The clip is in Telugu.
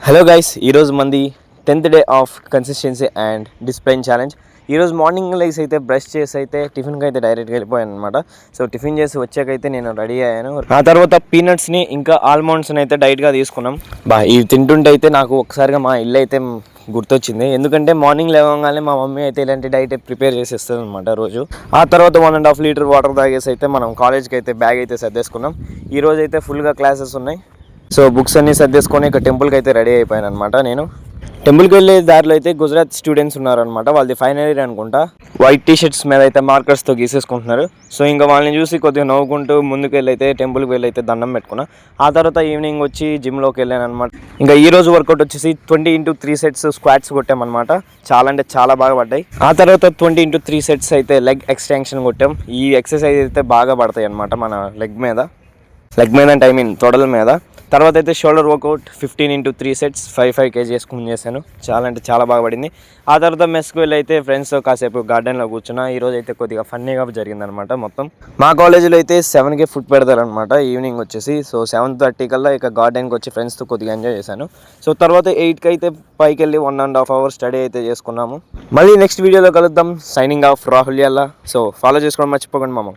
హలో గైస్, ఈరోజు మంది 10th day of consistency and discipline challenge. ఈరోజు మార్నింగ్ లైస్ అయితే బ్రష్ చేసి అయితే టిఫిన్కి అయితే డైరెక్ట్గా వెళ్ళిపోయాను అనమాట. సో టిఫిన్ చేసి వచ్చాకైతే నేను రెడీ అయ్యాను. ఆ తర్వాత పీనట్స్ని ఇంకా ఆల్మండ్స్ని అయితే డైట్గా తీసుకున్నాం. ఇవి తింటుంటే అయితే నాకు ఒకసారిగా మా ఇల్లు అయితే గుర్తొచ్చింది. ఎందుకంటే మార్నింగ్ లేవగానే మా మమ్మీ అయితే ఇలాంటి డైట్ ప్రిపేర్ చేసి ఇస్తుంది అనమాట రోజు. ఆ తర్వాత 1.5 లీటర్ వాటర్ తాగేసి అయితే మనం కాలేజ్కి అయితే బ్యాగ్ అయితే సర్దేసుకున్నాం. ఈ రోజు అయితే ఫుల్గా క్లాసెస్ ఉన్నాయి. సో బుక్స్ అన్నీ సర్దేసుకొని ఇక టెంపుల్కి అయితే రెడీ అయిపోయాను అనమాట. నేను టెంపుల్కి వెళ్ళే దారిలో అయితే గుజరాత్ స్టూడెంట్స్ ఉన్నారనమాట. వాళ్ళది ఫైనల్ ఇయర్ అనుకుంటా. వైట్ టీషర్ట్స్ మీద అయితే మార్కర్స్తో గీసేసుకుంటున్నారు. సో ఇంకా వాళ్ళని చూసి కొద్దిగా నవ్వుకుంటూ ముందుకు వెళ్ళి అయితే టెంపుల్కి వెళ్ళి అయితే దండం పెట్టుకున్నా. ఆ తర్వాత ఈవినింగ్ వచ్చి జిమ్లోకి వెళ్ళాను అనమాట. ఇంకా ఈ రోజు వర్కౌట్ వచ్చేసి 20x3 సెట్స్ స్క్వాట్స్ కొట్టామన్నమాట. చాలా అంటే చాలా బాగా పడ్డాయి. ఆ తర్వాత 20x3 సెట్స్ అయితే లెగ్ ఎక్స్టెన్షన్ కొట్టాం. ఈ ఎక్సర్సైజ్ అయితే బాగా పడతాయి అనమాట మన లెగ్ మీద అంటే ఐ మీన్ తొడల మీద. తర్వాత అయితే shoulder work out 15x3 sets 5 kg చేసుకుని చేశాను. చాలా అంటే చాలా బాగా పడింది. ఆ తర్వాత మెస్కి వెళ్ళి అయితే ఫ్రెండ్స్తో కాసేపు గార్డెన్లో కూర్చున్నా. ఈరోజు అయితే కొద్దిగా ఫన్నీగా జరిగిందనమాట. మొత్తం మా కాలేజీలో అయితే 7కి ఫుడ్ పెడతారనమాట ఈవినింగ్ వచ్చేసి. సో 7:30 కల్లా ఇక గార్డెన్కి వచ్చి ఫ్రెండ్స్తో కొద్దిగా ఎంజాయ్ చేశాను. సో తర్వాత 8కి అయితే పైకి వెళ్ళి 1.5 hours స్టడీ అయితే చేసుకున్నాము. మళ్ళీ నెక్స్ట్ వీడియోలో కలుద్దాం. Signing off Rahul Yalla. So follow చేసుకోవడం మర్చిపోకండి మామ.